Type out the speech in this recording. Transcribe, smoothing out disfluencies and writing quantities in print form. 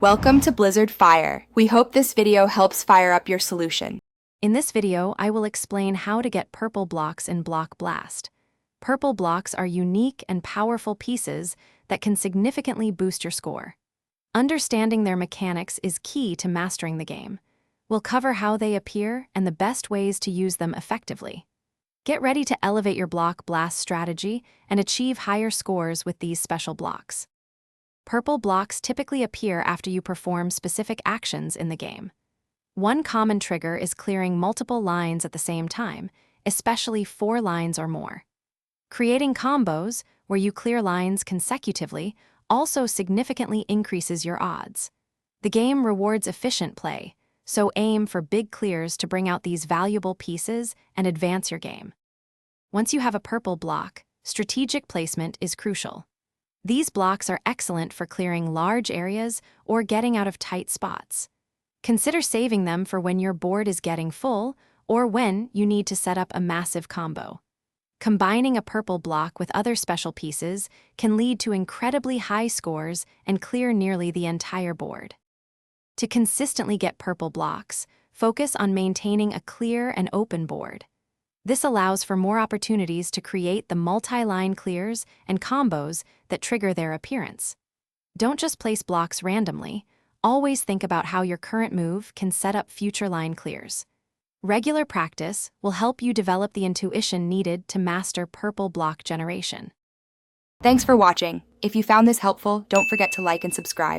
Welcome to Blizzard Fire. We hope this video helps fire up your solution. In this video, I will explain how to get purple blocks in Block Blast. Purple blocks are unique and powerful pieces that can significantly boost your score. Understanding their mechanics is key to mastering the game. We'll cover how they appear and the best ways to use them effectively. Get ready to elevate your Block Blast strategy and achieve higher scores with these special blocks. Purple blocks typically appear after you perform specific actions in the game. One common trigger is clearing multiple lines at the same time, especially 4 lines or more. Creating combos, where you clear lines consecutively, also significantly increases your odds. The game rewards efficient play, so aim for big clears to bring out these valuable pieces and advance your game. Once you have a purple block, strategic placement is crucial. These blocks are excellent for clearing large areas or getting out of tight spots. Consider saving them for when your board is getting full or when you need to set up a massive combo. Combining a purple block with other special pieces can lead to incredibly high scores and clear nearly the entire board. To consistently get purple blocks, focus on maintaining a clear and open board. This allows for more opportunities to create the multi-line clears and combos that trigger their appearance. Don't just place blocks randomly. Always think about how your current move can set up future line clears. Regular practice will help you develop the intuition needed to master purple block generation. Thanks for watching. If you found this helpful, don't forget to like and subscribe.